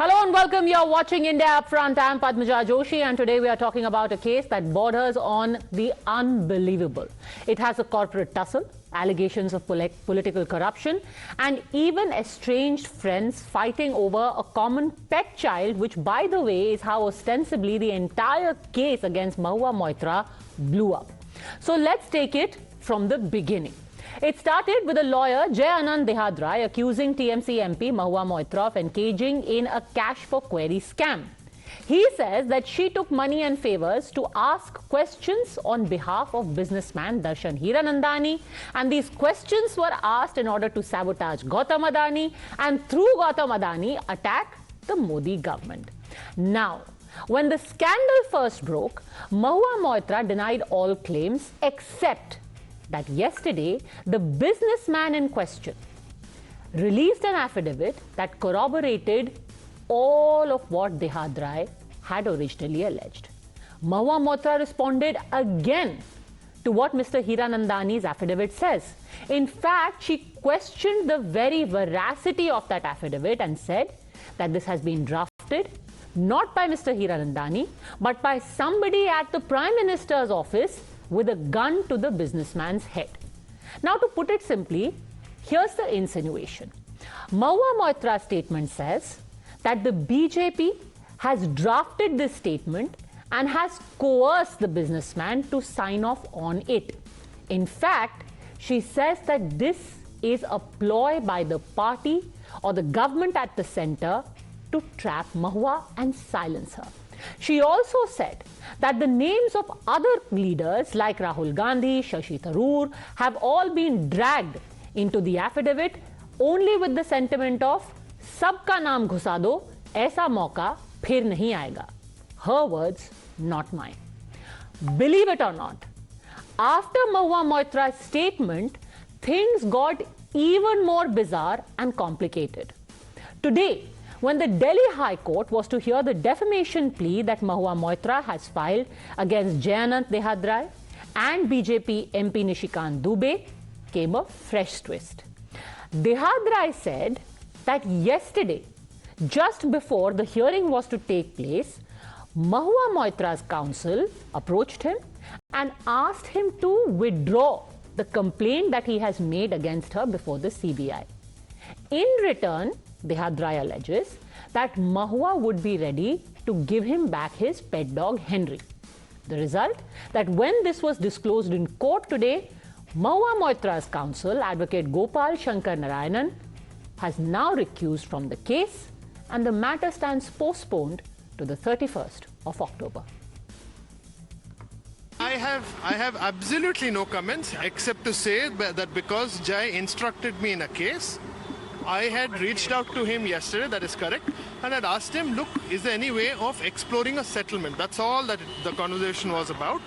Hello and welcome. You're watching India Upfront. I'm Padmaja Joshi and today we are talking about a case that borders on the unbelievable. It has a corporate tussle, allegations of political corruption and even estranged friends fighting over a common pet child, which by the way is how ostensibly the entire case against Mahua Moitra blew up. So let's take it from the beginning. It started with a lawyer, Jai Anand Dehadrai, accusing TMC MP Mahua Moitra of engaging in a cash for query scam. He says that she took money and favors to ask questions on behalf of businessman Darshan Hiranandani, and these questions were asked in order to sabotage Gautam Adani and through Gautam Adani attack the Modi government. Now, when the scandal first broke, Mahua Moitra denied all claims except that yesterday, the businessman in question released an affidavit that corroborated all of what Dehadrai had originally alleged. Mahua Moitra responded again to what Mr. Hiranandani's affidavit says. In fact, she questioned the very veracity of that affidavit and said that this has been drafted not by Mr. Hiranandani, but by somebody at the Prime Minister's office with a gun to the businessman's head. Now, to put it simply, here's the insinuation. Mahua Moitra's statement says that the BJP has drafted this statement and has coerced the businessman to sign off on it. In fact, she says that this is a ploy by the party or the government at the center to trap Mahua and silence her. She also said that the names of other leaders like Rahul Gandhi, Shashi Tharoor have all been dragged into the affidavit only with the sentiment of "Sabka naam ghusa do, aisa mauka phir nahi aayega." Her words, not mine. Believe it or not, after Mahua Moitra's statement, things got even more bizarre and complicated. Today, when the Delhi High Court was to hear the defamation plea that Mahua Moitra has filed against Jai Anand Dehadrai and BJP MP Nishikant Dubey, came a fresh twist. Dehadrai said that yesterday, just before the hearing was to take place, Mahua Moitra's counsel approached him and asked him to withdraw the complaint that he has made against her before the CBI. In return, Dehadrai alleges that Mahua would be ready to give him back his pet dog Henry. The result, that when this was disclosed in court today, Mahua Moitra's counsel, Advocate Gopal Shankar Narayanan, has now recused from the case and the matter stands postponed to the 31st of October. I have absolutely no comments except to say that because Jai instructed me in a case, I had reached out to him yesterday, that is correct, and had asked him, look, is there any way of exploring a settlement? That's all that the conversation was about.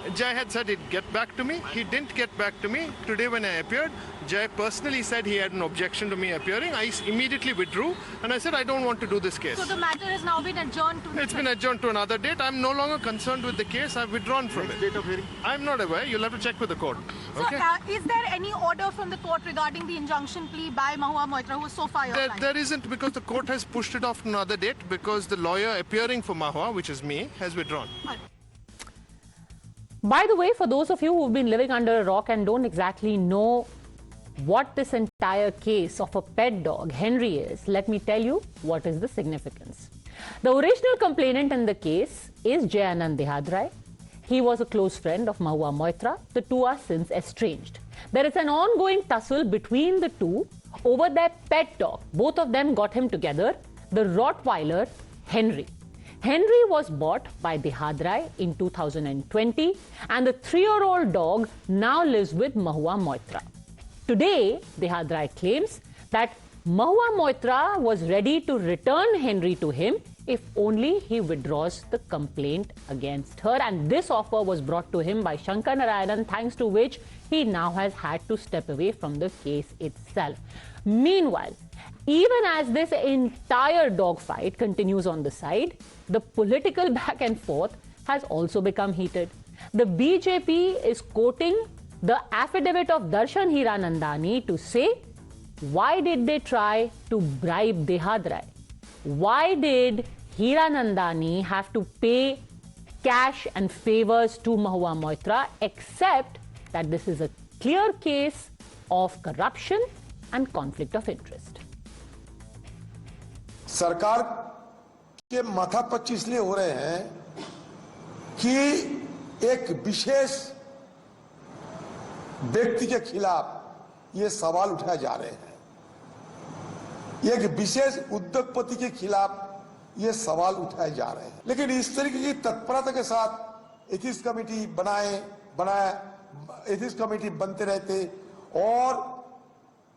Okay. Jai had said he'd get back to me. He didn't get back to me. Today when I appeared, Jai personally said he had an objection to me appearing. I immediately withdrew and I said I don't want to do this case. So the matter has now been adjourned to... It's been adjourned to another date. I'm no longer concerned with the case. I've withdrawn from it. Date of hearing? I'm not aware. You'll have to check with the court. Okay? So is there any order from the court regarding the injunction plea by Mahua Moitra, who is so far your client? There isn't, because the court has pushed it off to another date because the lawyer appearing for Mahua, which is me, has withdrawn. By the way, for those of you who've been living under a rock and don't exactly know what this entire case of a pet dog, Henry, is, let me tell you what is the significance. The original complainant in the case is Jai Anand Dehadrai. He was a close friend of Mahua Moitra. The two are since estranged. There is an ongoing tussle between the two over their pet dog. Both of them got him together, the Rottweiler Henry. Henry was bought by Dehadrai in 2020 and the 3-year-old dog now lives with Mahua Moitra. Today, Dehadrai claims that Mahua Moitra was ready to return Henry to him if only he withdraws the complaint against her, and this offer was brought to him by Shankar Narayanan, thanks to which he now has had to step away from the case itself. Meanwhile, even as this entire dogfight continues on the side, the political back and forth has also become heated. The BJP is quoting the affidavit of Darshan Hiranandani to say, why did they try to bribe Dehadrai? why did Hiranandani have to pay cash and favors to Mahua Moitra, except that this is a clear case of corruption and conflict of interest? सरकार के माथापच्ची इसलिए हो रहे हैं कि एक विशेष व्यक्ति के खिलाफ ये सवाल उठाए जा रहे हैं, एक विशेष उद्योगपति के खिलाफ ये सवाल उठाए जा रहे हैं। लेकिन इस तरीके की तत्परता के साथ एथिक्स कमेटी एथिक्स कमेटी बनते रहते और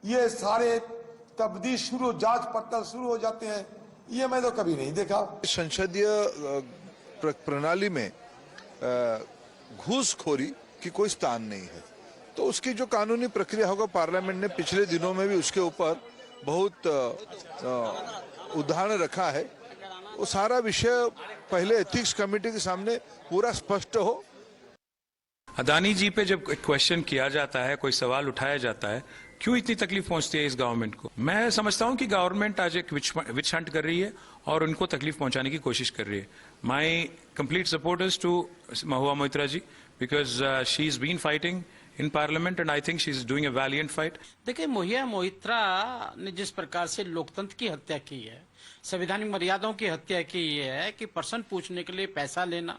ये सारे तब्दील शुरू, जांच पड़ताल शुरू हो जाते हैं, ये मैं तो कभी नहीं देखा। संसदीय प्रणाली में घूसखोरी की कोई स्थान नहीं है, तो उसकी जो कानूनी प्रक्रिया होगा, पार्लियामेंट ने पिछले दिनों में भी उसके ऊपर बहुत उदाहरण रखा है। वो सारा विषय पहले एथिक्स कमेटी के सामने पूरा स्पष्ट हो। अदानी जी पे जब क्वेश्चन किया जाता है, कोई सवाल उठाया जाता है, क्यों इतनी तकलीफ पहुंचती है इस गवर्नमेंट को? मैं समझता हूं कि गवर्नमेंट आज एक विच हंट कर रही है और उनको तकलीफ पहुंचाने की कोशिश कर रही है। My complete support is to Mahua Moitra ji, because she is been fighting in parliament and I think she is doing a valiant fight. देखिए, महुआ मोइत्रा ने जिस प्रकार से लोकतंत्र की हत्या की है, संवैधानिक मर्यादाओं की हत्या की है कि प्रश्न पूछने के लिए पैसा लेना,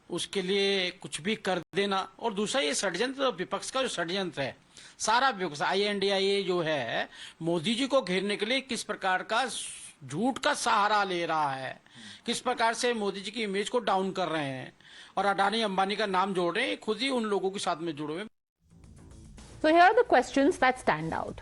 उसके लिए कुछ भी कर देना, और दूसरा ये षड्यंत्र, विपक्ष का जो षड्यंत्र है, सारा विपक्ष INDIA जो है मोदी जी को घेरने के लिए किस प्रकार का झूठ का सहारा ले रहा है, किस प्रकार से मोदी जी की इमेज को डाउन कर रहे हैं और अडानी अंबानी का नाम जोड़ रहे हैं, खुद ही उन लोगों के साथ में जुड़े हुए। So here are the questions that stand out.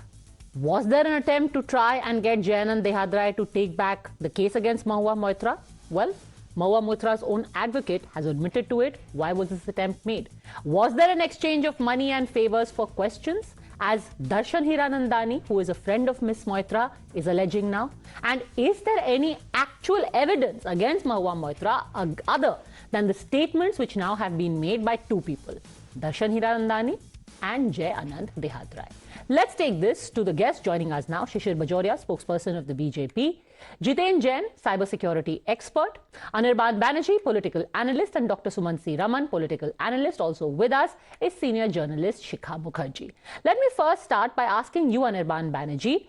Was there an attempt to try and get Jayanand Dehadrai to take back the case against Mahua Moitra? Well, Mahua Moitra's own advocate has admitted to it. Why was this attempt made? Was there an exchange of money and favors for questions, as Darshan Hiranandani, who is a friend of Ms. Moitra, is alleging now? And is there any actual evidence against Mahua Moitra other than the statements which now have been made by two people, Darshan Hiranandani and Jay Anand Dehadrai? Let's take this to the guest joining us now, Shishir Bajoria, spokesperson of the BJP, Jiten Jain, cybersecurity expert, Anirban Banerjee, political analyst, and Dr. Sumanth Raman, political analyst. Also with us is senior journalist Shikha Mukherjee. Let me first start by asking you, Anirban Banerjee,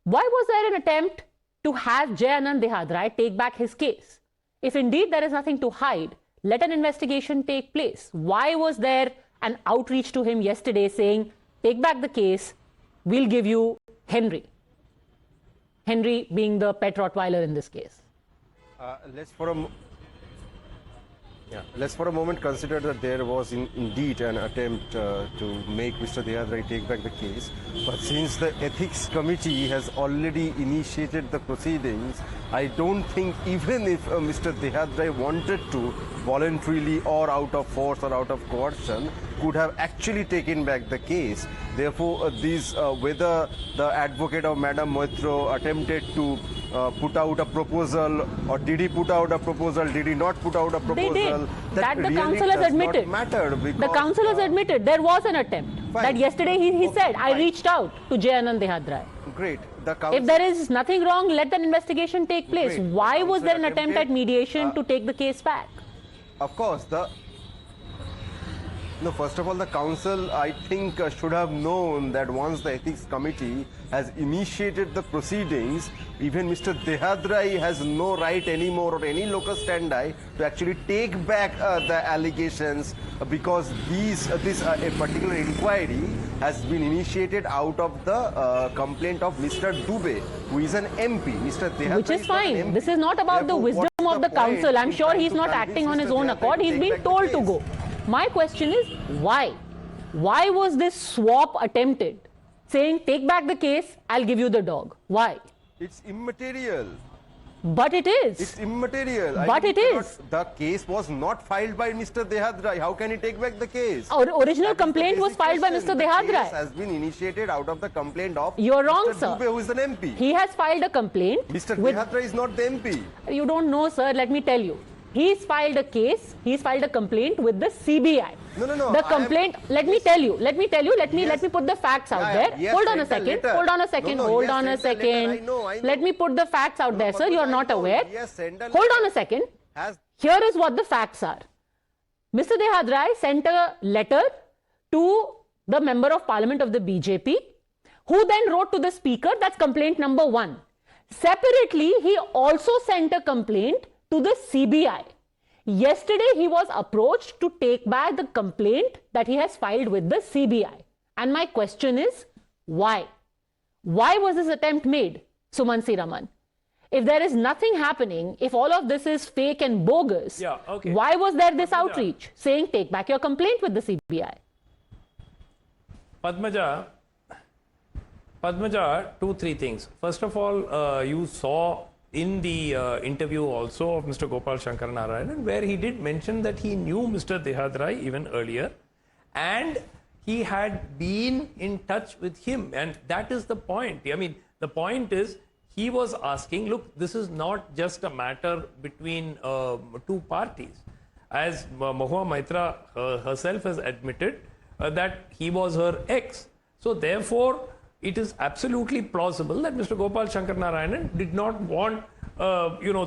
why was there an attempt to have Jay Anand Dehadrai take back his case? If indeed there is nothing to hide, let an investigation take place. Why was there an outreach to him yesterday saying, take back the case, we'll give you Henry? Henry being the pet Rottweiler in this case. Let's for a moment consider that there was indeed an attempt to make Mr. Dehadrai take back the case. But since the ethics committee has already initiated the proceedings, I don't think even if Mr. Dehadrai wanted to voluntarily or out of force or out of coercion, could have actually taken back the case. Therefore, whether the advocate of Madam Moitra attempted to put out a proposal, or did he put out a proposal, did he not put out a proposal? They did. That the really council has admitted. The council has admitted there was an attempt. Fine. That yesterday he said, I fine. reached out to Jay Anand Dehadrai. Great. The council, if there is nothing wrong, let an investigation take place. Great. Why The was there an council attempt at mediation to take the case back? Of course, no, first of all, the council, I think, should have known that once the ethics committee has initiated the proceedings, even Mr. Dehadrai has no right anymore, or any locus standi, to actually take back the allegations, because a particular inquiry has been initiated out of the complaint of Mr. Dubey, who is an MP. Mr. Dehadrai Which is fine. This is not about Therefore, the wisdom of the council. I'm sure he's not acting on his own accord. He's been told to go. My question is, why? Why was this swap attempted? Saying, take back the case, I'll give you the dog. Why? It's immaterial. But it is. It's immaterial. But it is. The case was not filed by Mr. Dehadrai. How can he take back the case? Original complaint was filed by Mr. The Dehadrai. case has been initiated out of the complaint of You're wrong, Mr. sir. Dubey, who is an MP. He has filed a complaint. Mr. Dehadrai is not the MP. You don't know, sir. Let me tell you. He's filed a case. He's filed a complaint with the CBI. No. The complaint, let me tell you, let me put the facts out there. Yes, Hold on a send the second, letter. hold on a second, No, hold yes, on a send the letter. second. I know. Let me put the facts out there, sir. You are not aware. Yes, send a Hold on letter. a second. Has Here is what the facts are. Mr. Dehadrai sent a letter to the member of parliament of the BJP, who then wrote to the speaker. That's complaint number 1. Separately, he also sent a complaint to the CBI. Yesterday, he was approached to take back the complaint that he has filed with the CBI. And my question is, why? Why was this attempt made, Sumanth Raman? If there is nothing happening, if all of this is fake and bogus, why was there this outreach saying take back your complaint with the CBI? Padmaja, 2-3 things. First of all, you saw in the interview also of Mr. Gopal Shankar Narayanan, where he did mention that he knew Mr. Dehadrai even earlier and he had been in touch with him, and that is the point. I mean, the point is, he was asking, look, this is not just a matter between two parties. As Mahua Moitra herself has admitted that he was her ex. So therefore, it is absolutely plausible that Mr. Gopal Shankar Narayanan did not want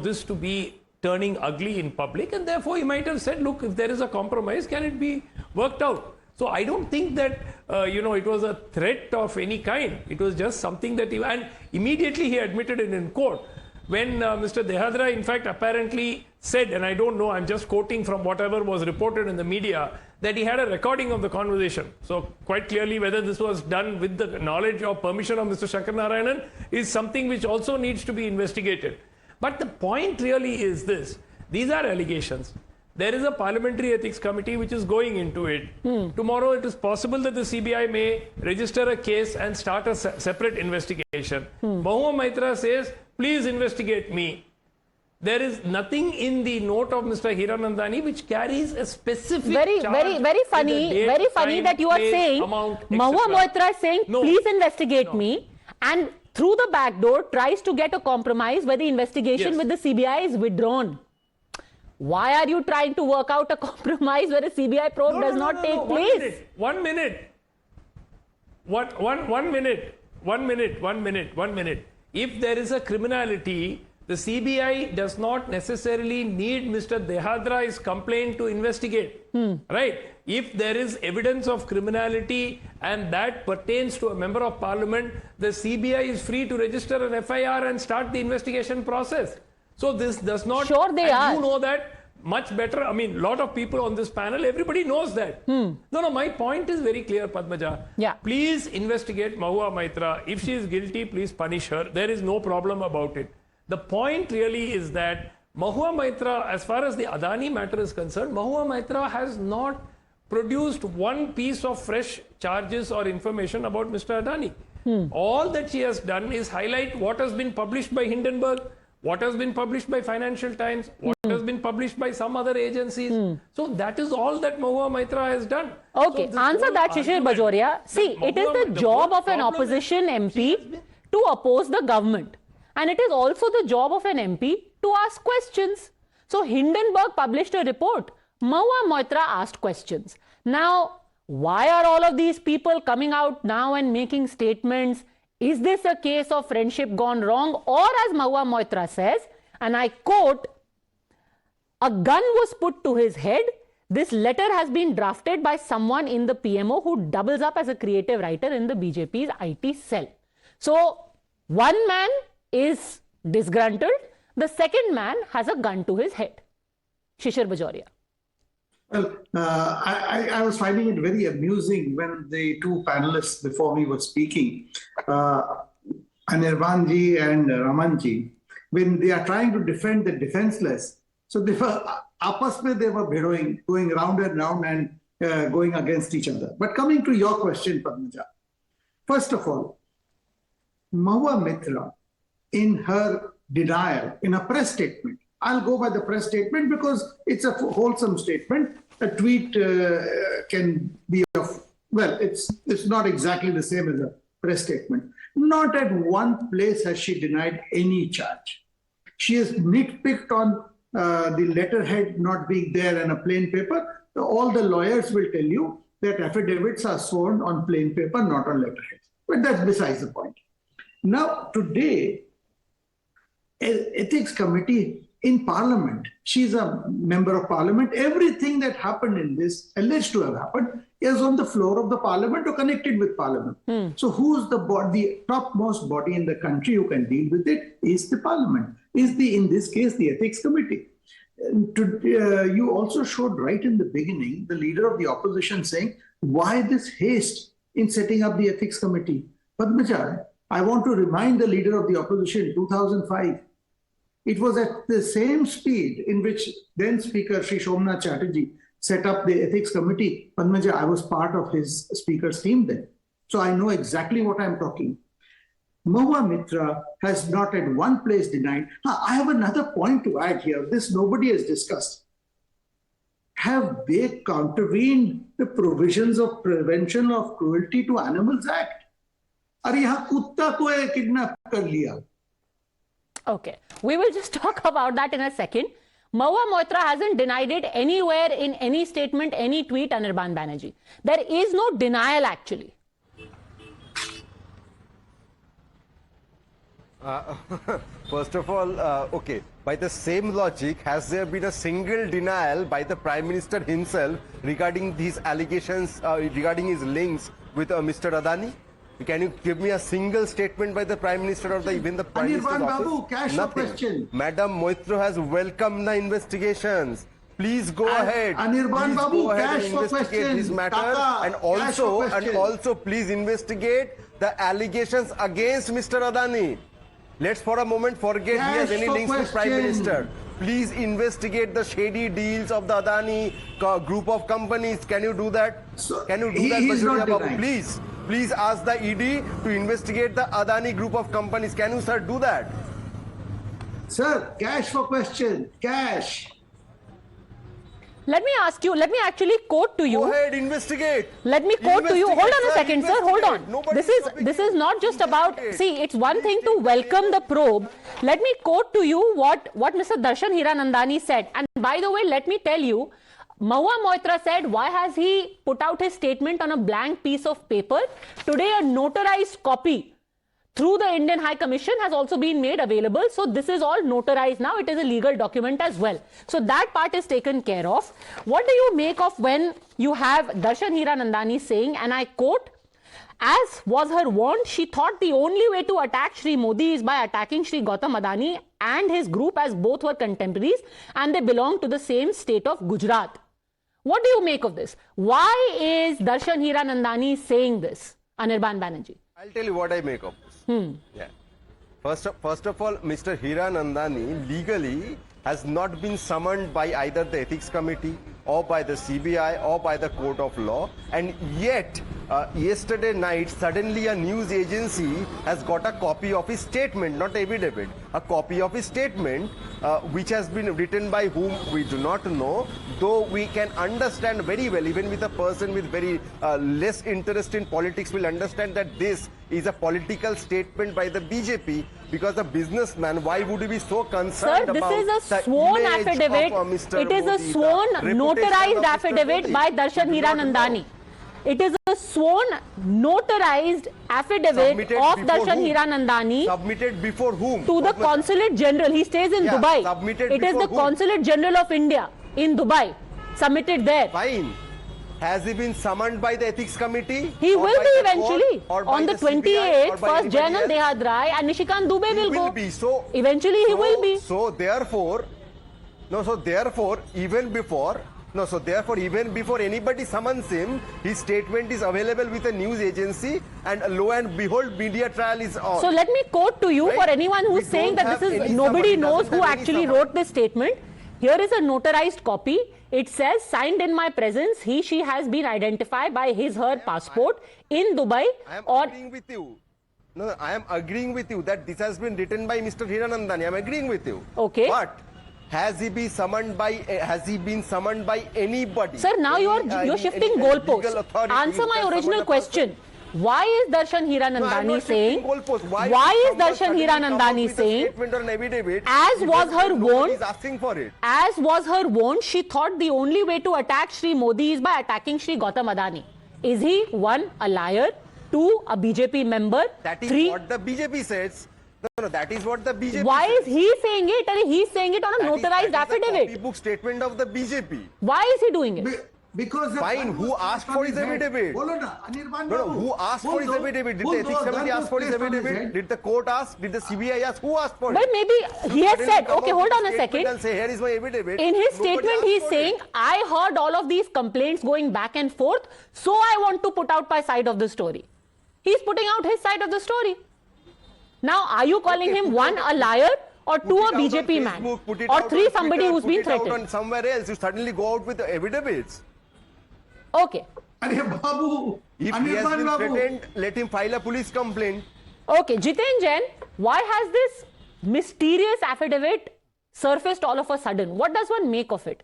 this to be turning ugly in public, and therefore he might have said, look, if there is a compromise, can it be worked out? So I don't think that it was a threat of any kind. It was just something that and immediately he admitted it in court. When Mr. Dehadrai in fact apparently said, and I don't know, I'm just quoting from whatever was reported in the media, that he had a recording of the conversation. So quite clearly whether this was done with the knowledge or permission of Mr. Shankar Narayanan is something which also needs to be investigated. But the point really is this. These are allegations. There is a parliamentary ethics committee which is going into it. Tomorrow it is possible that the CBI may register a case and start a separate investigation. Mahua Moitra says, please investigate me. There is nothing in the note of Mr. Hiranandani which carries a specific very funny that you are saying Mahua Moitra is saying, please investigate me, and through the back door tries to get a compromise where the investigation with the CBI is withdrawn. Why are you trying to work out a compromise where a CBI probe does not take place? 1 minute. One minute. If there is a criminality, the CBI does not necessarily need Mr. Dehadrai's complaint to investigate. Right? If there is evidence of criminality and that pertains to a member of parliament, the CBI is free to register an FIR and start the investigation process. So this does not... Sure they are. You know that much better. I mean, a lot of people on this panel, everybody knows that. No, my point is very clear, Padmaja. Yeah. Please investigate Mahua Moitra. If she is guilty, please punish her. There is no problem about it. The point really is that Mahua Moitra, as far as the Adani matter is concerned, Mahua Moitra has not produced one piece of fresh charges or information about Mr. Adani. All that she has done is highlight what has been published by Hindenburg, what has been published by Financial Times, what has been published by some other agencies. So that is all that Mahua Moitra has done. Okay, so answer that, Shishir Bajoria. See, it is the job of an opposition MP to oppose the government. And it is also the job of an MP to ask questions. So Hindenburg published a report. Mahua Moitra asked questions. Now, why are all of these people coming out now and making statements? Is this a case of friendship gone wrong? Or as Mahua Moitra says, and I quote, a gun was put to his head. This letter has been drafted by someone in the PMO who doubles up as a creative writer in the BJP's IT cell. So, one man is disgruntled. The second man has a gun to his head. Shishir Bajoria. Well, I was finding it very amusing when the two panelists before me were speaking, Anirbanji and Ramanji, when they are trying to defend the defenseless. So they were, they were going round and round and going against each other. But coming to your question, Padmaja, first of all, Mahua Moitra, in her denial, in a press statement, I'll go by the press statement because it's a wholesome statement. A tweet can be of, well, it's not exactly the same as a press statement. Not at one place has she denied any charge. She has nitpicked on the letterhead not being there and a plain paper. all the lawyers will tell you that affidavits are sworn on plain paper, not on letterhead. But that's besides the point. Now, today, Ethics Committee in Parliament, she's a member of Parliament. Everything that happened in this, alleged to have happened, is on the floor of the Parliament or connected with Parliament. So who's the topmost body in the country who can deal with it is the Parliament, in this case, the Ethics Committee. You also showed right in the beginning the leader of the opposition saying, why this haste in setting up the Ethics Committee? Padmaja, I want to remind the leader of the opposition in 2005, it was at the same speed in which then Speaker Sri Somnath Chatterjee set up the Ethics Committee. Padmaja, I was part of his speaker's team then. So I know exactly what I'm talking. Mahua Moitra has not at one place denied. I have another point to add here. This nobody has discussed. Have they contravened the provisions of Prevention of Cruelty to Animals Act? अरे यहाँ कुत्ता को kidnap कर लिया. Okay, we will just talk about that in a second. Mahua Moitra hasn't denied it anywhere in any statement, any tweet, Anirban Banerjee. There is no denial actually. First of all, okay, by the same logic, has there been a single denial by the Prime Minister himself regarding these allegations, regarding his links with Mr. Adani? Can you give me a single statement by the Prime Minister or even the Prime Minister's office? Babu, cash for question. Madam Moitra has welcomed the investigations. Please go ahead. Anirban Babu, cash for question. This matter, Taka, and also please investigate the allegations against Mr. Adani. Let's for a moment forget he has any links to Prime Minister. Please investigate the shady deals of the Adani group of companies. Can you do that? Can you do that, Padmaja Babu? Please ask the ED to investigate the Adani group of companies. Can you, sir, do that? Sir, cash for question. Cash. Let me ask you, let me actually quote to you. Go ahead, investigate. Let me quote to you. Hold on a second, sir. Hold on. Nobody's This is not just about, see, it's one thing to welcome the probe. Let me quote to you what Mr. Darshan Hiranandani said. And by the way, let me tell you, Mahua Moitra said, why has he put out his statement on a blank piece of paper? Today, a notarized copy through the Indian High Commission has also been made available. So this is all notarized now. It is a legal document as well. So that part is taken care of. What do you make of when you have Darshan Hiranandani saying, and I quote, as was her wont, she thought the only way to attack Shri Modi is by attacking Shri Gautam Adani and his group, as both were contemporaries and they belong to the same state of Gujarat. What do you make of this? Why is Darshan Hiranandani saying this, Anirban Banerjee? I'll tell you what I make of this. Yeah. First of all, Mr. Hiranandani legally has not been summoned by either the Ethics Committee or by the CBI or by the Court of Law, and yet yesterday night suddenly a news agency has got a copy of his statement, not affidavit, a copy of his statement which has been written by whom we do not know, though we can understand very well, even with a person with very less interest in politics will understand that this is a political statement by the BJP, because a businessman, why would he be so concerned about the this is a sworn affidavit. It is a sworn notarized affidavit by Darshan Hiranandani. It is a sworn notarized affidavit of Darshan Hiranandani. Submitted before whom? To the Consulate General. He stays in Dubai. It is the Consulate General of India in Dubai. Submitted there. Fine. Has he been summoned by the Ethics Committee? He will be eventually. On the 28th, first Jayanal Dehadrai and Nishikant Dubey will go. Be. So, eventually he will be. So therefore, even before anybody summons him, his statement is available with a news agency, and lo and behold, media trial is on. So let me quote to you, for anyone who is saying that this is nobody knows who actually wrote this statement. Here is a notarized copy. It says, signed in my presence, he, she has been identified by his, her passport in Dubai. I am agreeing with you. No, I am agreeing with you that this has been written by Mr. Hiranandani. I am agreeing with you. Okay. But has he been summoned by anybody? Sir, now you're shifting goalposts. Answer my original question. Why is Darshan Hiranandani saying? Why is Darshan Hiranandani saying? As was her wont, as was her wont, she thought the only way to attack Shri Modi is by attacking Shri Gautam Adani. Is he, one, a liar, two, a BJP member, That is three? what the BJP says. No, that is what the BJP Why says. is he saying it? And he's saying it on a notarized affidavit. The copybook statement of the BJP. Why is he doing it? Because Fine, who asked for his affidavit? No, who asked for his affidavit? Did the ethics committee ask for his affidavit? Did the court ask? Did the CBI ask? Who asked for it? But maybe he has said, okay, hold on a second. And say, here is my affidavit. In his Nobody statement, asked he's for saying, it. I heard all of these complaints going back and forth, so I want to put out my side of the story. He's putting out his side of the story. Now, are you calling him, one, a liar, or two, a BJP man, or three, somebody who's been threatened? On somewhere else, you suddenly go out with the affidavits. Okay. Babu, If he has been threatened, let him file a police complaint. Okay, Jiten Jain, why has this mysterious affidavit surfaced all of a sudden? What does one make of it?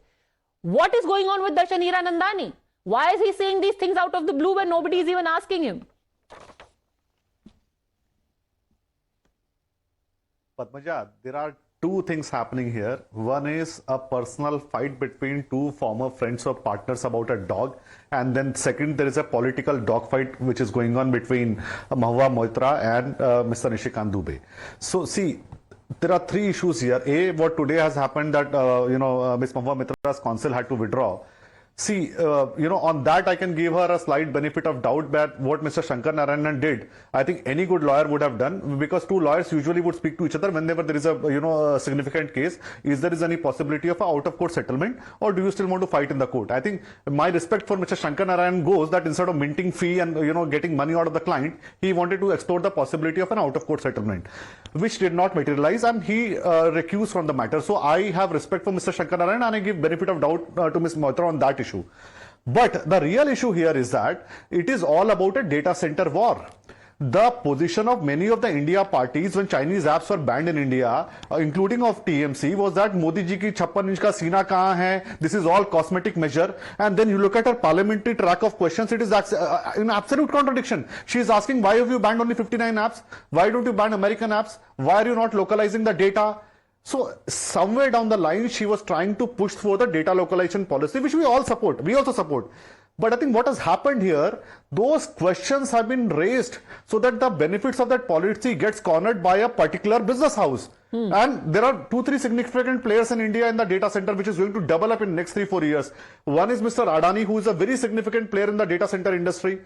What is going on with Darshan Hiranandani? Why is he saying these things out of the blue when nobody is even asking him? Padmaja, there are two things happening here. One is a personal fight between two former friends or partners about a dog. And then second, there is a political dogfight which is going on between Mahua Moitra and Mr. Nishikant Dubey. So see, there are three issues here. A, what today has happened that, Ms. Mahua Moitra's counsel had to withdraw. See, on that I can give her a slight benefit of doubt that what Mr. Shankar Narayanan did, I think any good lawyer would have done, because two lawyers usually would speak to each other whenever there is a significant case. Is there any possibility of an out-of-court settlement, or do you still want to fight in the court? I think my respect for Mr. Shankar Narayanan goes that instead of minting fee and getting money out of the client, he wanted to explore the possibility of an out-of-court settlement, which did not materialize, and he recused from the matter. So I have respect for Mr. Shankar Narayanan, and I give benefit of doubt to Ms. Moitra on that issue. But the real issue here is that it is all about a data center war. The position of many of the India parties when Chinese apps were banned in India, including of TMC, was that Modi ji ki 56 inch ka seena kahan hai, this is all cosmetic measure. And then you look at her parliamentary track of questions, it is in absolute contradiction. She is asking, why have you banned only 59 apps? Why don't you ban American apps? Why are you not localizing the data? So somewhere down the line, she was trying to push for the data localization policy, which we all support. We also support. But I think what has happened here, those questions have been raised so that the benefits of that policy gets cornered by a particular business house. And there are 2-3 significant players in India in the data center, which is going to double up in the next 3-4 years. One is Mr. Adani, who is a very significant player in the data center industry.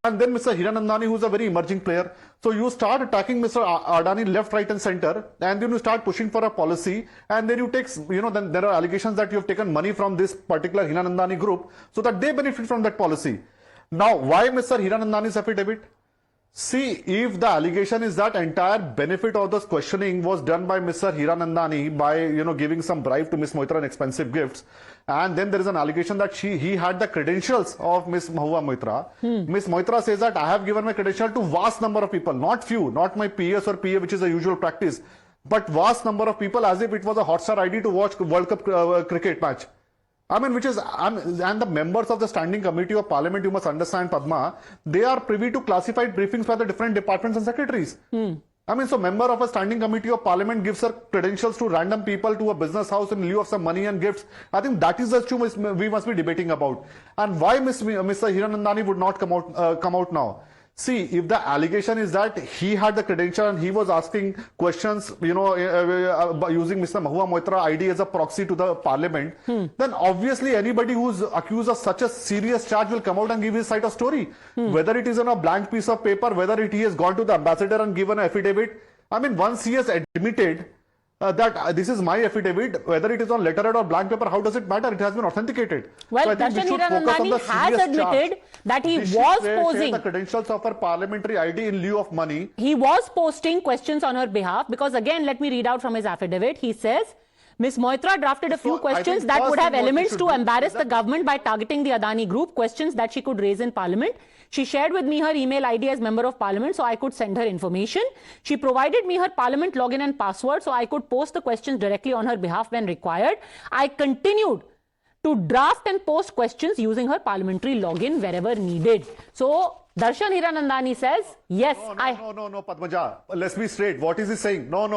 And then Mr. Hiranandani, who is a very emerging player. So you start attacking Mr. Adani left, right and center, and then you start pushing for a policy, and then you take, then there are allegations that you have taken money from this particular Hiranandani group so that they benefit from that policy. Now, why Mr. Hiranandani's affidavit? See, if the allegation is that entire benefit of this questioning was done by Mr. Hiranandani by, giving some bribe to Ms. Moitra and expensive gifts, and then there is an allegation that he had the credentials of Ms. Mahua Moitra. Ms. Moitra says that I have given my credential to vast number of people, not few, not my PS or PA, which is a usual practice, but vast number of people, as if it was a Hotstar ID to watch World Cup cricket match. I mean, and the members of the Standing Committee of Parliament, you must understand, Padma, they are privy to classified briefings by the different departments and secretaries. I mean, so member of a Standing Committee of Parliament gives her credentials to random people to a business house in lieu of some money and gifts. I think that is the issue we must be debating about. And why Mr. Hiranandani would not come out now? See, if the allegation is that he had the credential and he was asking questions, using Mr. Mahua Moitra ID as a proxy to the parliament, then obviously anybody who's accused of such a serious charge will come out and give his side of story. Whether it is on a blank piece of paper, whether he has gone to the ambassador and given an affidavit. I mean, once he has admitted that this is my affidavit, whether it is on letterhead or blank paper, how does it matter? It has been authenticated. Well, so Darshan Hiranandani has admitted that he was posing the credentials of her parliamentary ID in lieu of money. He was posting questions on her behalf because, again, let me read out from his affidavit. He says, Ms. Moitra drafted a few questions that would have elements to embarrass the government by targeting the Adani group, questions that she could raise in parliament. She shared with me her email ID as member of parliament so I could send her information. She provided me her parliament login and password so I could post the questions directly on her behalf when required. I continued to draft and post questions using her parliamentary login wherever needed. So Darshan Hiranandani says, yes, No, Padmaja. Let's be straight. What is he saying? No,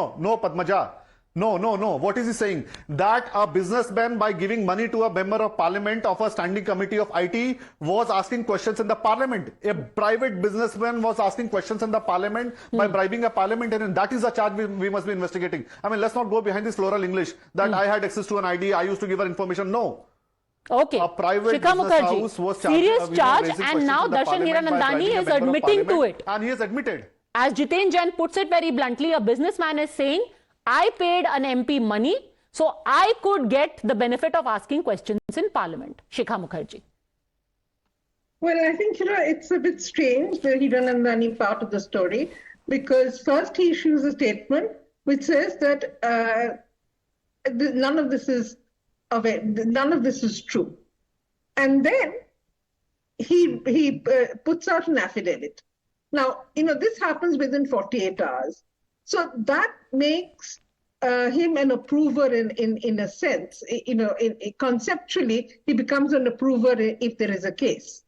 Padmaja. No. What is he saying? That a businessman, by giving money to a member of parliament of a standing committee of IT, was asking questions in the parliament. A private businessman was asking questions in the parliament by bribing a parliamentarian. That is a charge we must be investigating. I mean, let's not go behind this floral English that I had access to an ID, I used to give her information. No. Okay. A private Shikha business house was serious charge, raising and now questions in the Darshan parliament by Hiranandani bribing a is member of admitting to parliament, it. and he has admitted. As Jiten Jain puts it very bluntly, a businessman is saying, I paid an MP money, so I could get the benefit of asking questions in Parliament. Shikha Mukherjee. Well, I think, it's a bit strange, the Hiranandani part of the story, because first he issues a statement which says that none of this is true. And then he puts out an affidavit. Now, this happens within 48 hours. So that makes him an approver in a sense. Conceptually, he becomes an approver if there is a case.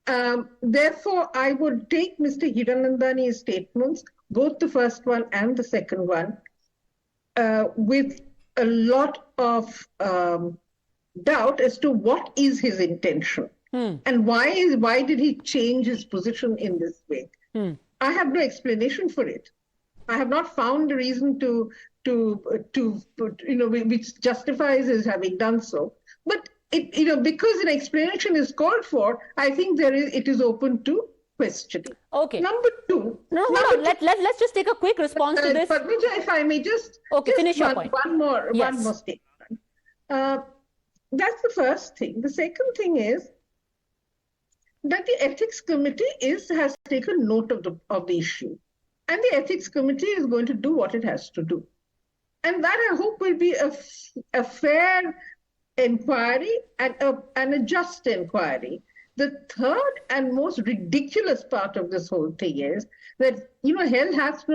Therefore, I would take Mr. Hiranandani's statements, both the first one and the second one, with a lot of doubt as to what is his intention and why did he change his position in this way. I have no explanation for it. I have not found a reason to which justifies his having done so. But because an explanation is called for, I think it is open to questioning. Okay. Number two. Let's just take a quick response to this. Padmaja, if I may just finish your point. One more statement. That's the first thing. The second thing is that the ethics committee has taken note of the issue. And the ethics committee is going to do what it has to do. And that, I hope, will be a fair inquiry and a just inquiry. The third and most ridiculous part of this whole thing is that, hell hath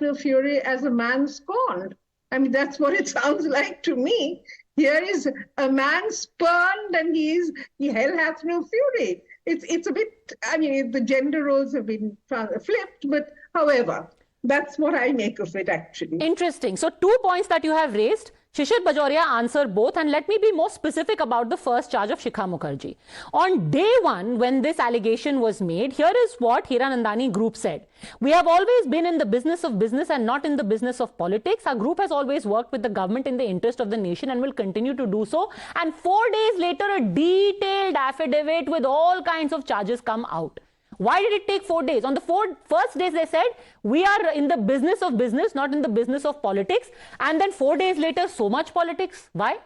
no fury as a man scorned. I mean, that's what it sounds like to me. Here is a man spurned and hell hath no fury. It's a bit, the gender roles have been flipped, but however, that's what I make of it actually. Interesting. So 2 points that you have raised. Shishir Bajoria answered both, and let me be more specific about the first charge of Shikha Mukherjee. On day one, when this allegation was made, here is what Hiranandani Group said. We have always been in the business of business and not in the business of politics. Our group has always worked with the government in the interest of the nation and will continue to do so. And 4 days later, a detailed affidavit with all kinds of charges come out. Why did it take 4 days? On the first days, they said, we are in the business of business, not in the business of politics. And then 4 days later, so much politics. Why?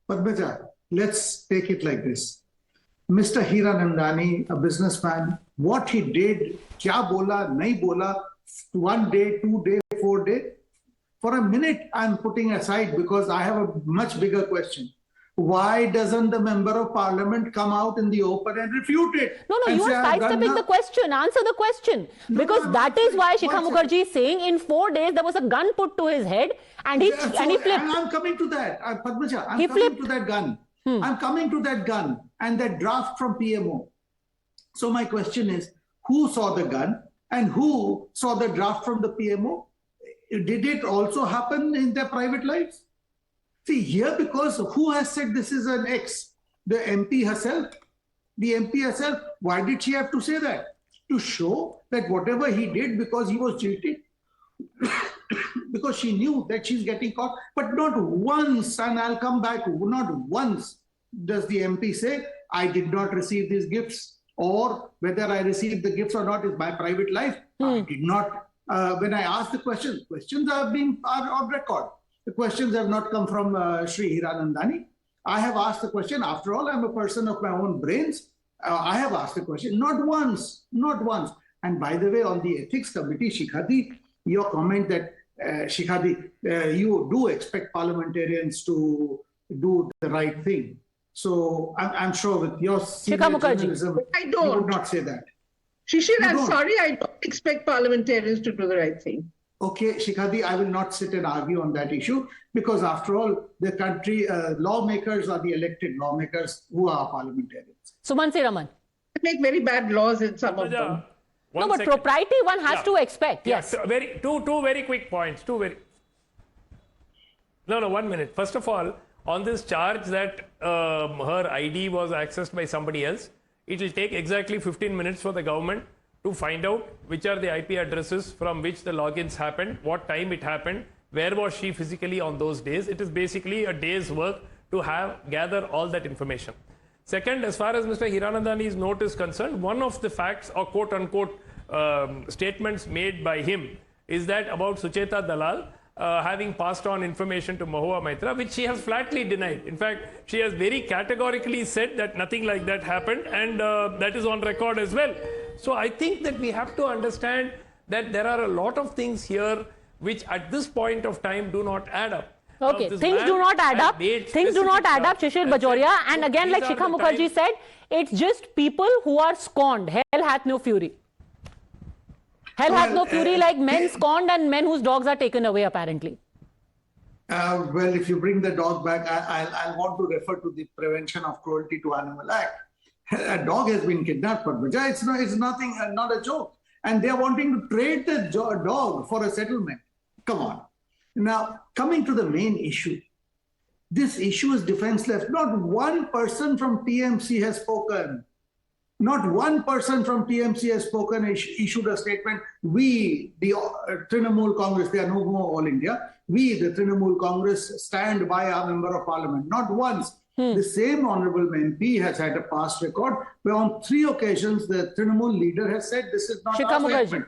Padmaja, let's take it like this. Mr. Hiranandani, a businessman, what he did, kya bola, nahi bola, 1 day, 2 day, 4 day. For a minute, I'm putting aside because I have a much bigger question. Why doesn't the member of parliament come out in the open and refute it? No, you are sidestepping the question. Answer the question. Because that is why Shikha Mukherjee is saying in 4 days there was a gun put to his head and he flipped. I'm coming to that, Padmaja. I'm coming to that gun. I'm coming to that gun and that draft from PMO. So my question is, who saw the gun and who saw the draft from the PMO? Did it also happen in their private lives? See, here, because who has said this is an X? The MP herself. The MP herself. Why did she have to say that? To show that whatever he did because he was guilty, because she knew that she's getting caught. But not once, and I'll come back, not once does the MP say, I did not receive these gifts, or whether I received the gifts or not is my private life. I did not. When I asked the questions are on record. The questions have not come from Shri Hiranandani. I have asked the question. After all, I'm a person of my own brains. I have asked the question. Not once. And by the way, on the ethics committee, Shikhadi, your comment that, Shikhadi, you do expect parliamentarians to do the right thing. So I'm sure with your journalism, you would not say that. Shishir, I'm sorry, I don't expect parliamentarians to do the right thing. Okay, Shikhadi, I will not sit and argue on that issue because after all, the country lawmakers are the elected lawmakers who are parliamentarians. Sumanth Raman. make very bad laws in some of them. No, but propriety one has to expect. Yes. Two very quick points. No, 1 minute. First of all, on this charge that her ID was accessed by somebody else, it will take exactly 15 minutes for the government to find out which are the IP addresses from which the logins happened, what time it happened, where was she physically on those days. It is basically a day's work to gather all that information. Second, as far as Mr. Hiranandani's note is concerned, one of the facts or quote unquote statements made by him is that about Sucheta Dalal having passed on information to Mahua Moitra, which she has flatly denied. In fact, she has very categorically said that nothing like that happened, and that is on record as well. So I think that we have to understand that there are a lot of things here which at this point of time do not add up. Okay, things do not add up. Things do not add up, Shishir Bajoria. And again, like Shikha Mukherjee said, it's just people who are scorned. Hell hath no fury. Hell hath no fury like men scorned and men whose dogs are taken away, apparently. Well, if you bring the dog back, I want to refer to the Prevention of Cruelty to Animal Act. A dog has been kidnapped, Padmaja. It's nothing, not a joke. And they are wanting to trade the dog for a settlement. Come on. Now, coming to the main issue. This issue is defenseless. Not one person from TMC has spoken. Not one person from TMC has spoken, issued a statement. We, the Trinamool Congress, they are no more All India. We, the Trinamool Congress, stand by our Member of Parliament. Not once. The same Honorable MP has had a past record where on 3 occasions the Trinamool leader has said this is not our statement.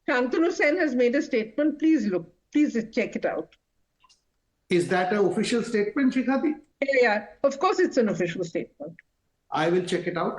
Shantanu Sen has made a statement. Please look. Please check it out. Is that an official statement, Shikhati? Yeah, of course it's an official statement. I will check it out.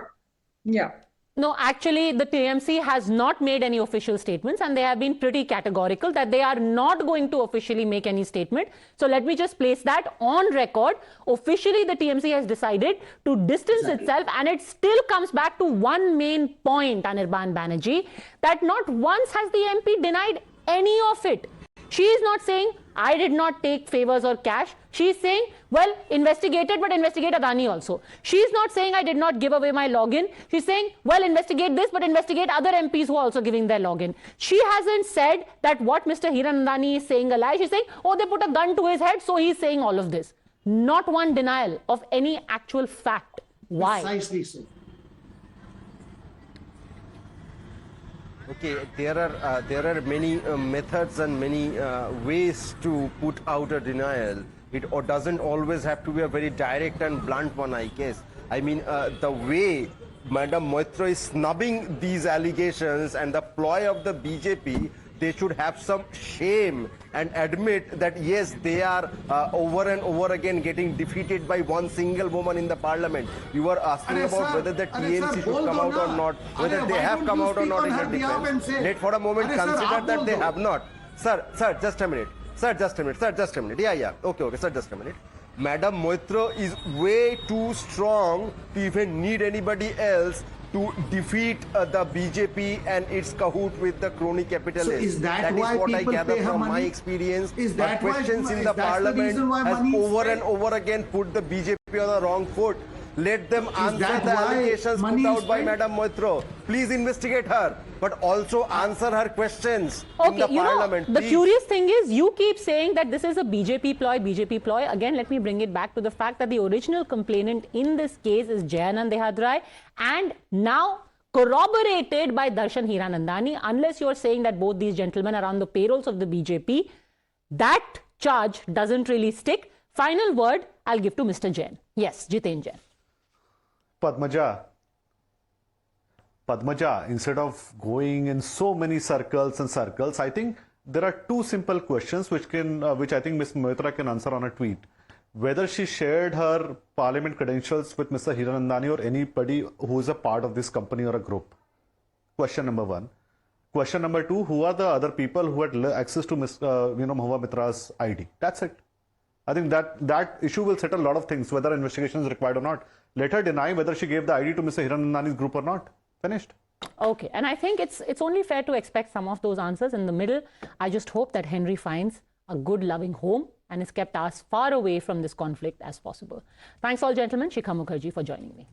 Yeah. No, actually, the TMC has not made any official statements, and they have been pretty categorical that they are not going to officially make any statement. So let me just place that on record. Officially, the TMC has decided to distance itself, and it still comes back to one main point, Anirban Banerjee, that not once has the MP denied any of it. She is not saying, I did not take favors or cash. She is saying, well, investigate it, but investigate Adani also. She is not saying, I did not give away my login. She's saying, well, investigate this, but investigate other MPs who are also giving their login. She hasn't said that what Mr. Hiranandani is saying a lie. She's saying, oh, they put a gun to his head, so he's saying all of this. Not one denial of any actual fact. Why? Precisely so. Okay, there are many methods and many ways to put out a denial. It doesn't always have to be a very direct and blunt one, I guess. I mean, the way Madam Moitra is snubbing these allegations and the ploy of the BJP, they should have some shame and admit that yes, they are over and over again getting defeated by one single woman in the parliament. You were asking about whether the TMC should come out or not, whether they have come out or not in her defense. Let for a moment consider that they have not. Sir, just a minute. Sir, just a minute. Yeah. Okay, sir, just a minute. Madam Moitra is way too strong to even need anybody else to defeat the BJP and its cahoot with the crony capitalists. So is that why what I people gather pay her from money? my experience. Is that questions why, in the parliament has over and over again put the BJP on the wrong foot. Let them answer the allegations put out by Madam Moitra. Please investigate her, but also answer her questions in the parliament. The curious thing is, you keep saying that this is a BJP ploy. Again, let me bring it back to the fact that the original complainant in this case is Jayanand Dehadrai, and now corroborated by Darshan Hiranandani. Unless you're saying that both these gentlemen are on the payrolls of the BJP, that charge doesn't really stick. Final word, I'll give to Mr. Jain. Yes, Jiten Jain. Padmaja, instead of going in so many circles, I think there are 2 simple questions which I think Ms. Moitra can answer on a tweet. Whether she shared her parliament credentials with Mr. Hiranandani or anybody who is a part of this company or a group. Question number 1. Question number 2, who are the other people who had access to Mahua Moitra's ID? That's it. I think that issue will settle a lot of things, whether investigation is required or not. Let her deny whether she gave the ID to Mr. Hiranandani's group or not. Finished. Okay, and I think it's only fair to expect some of those answers in the middle. I just hope that Henry finds a good, loving home and is kept as far away from this conflict as possible. Thanks all, gentlemen. Shikha Mukherjee for joining me.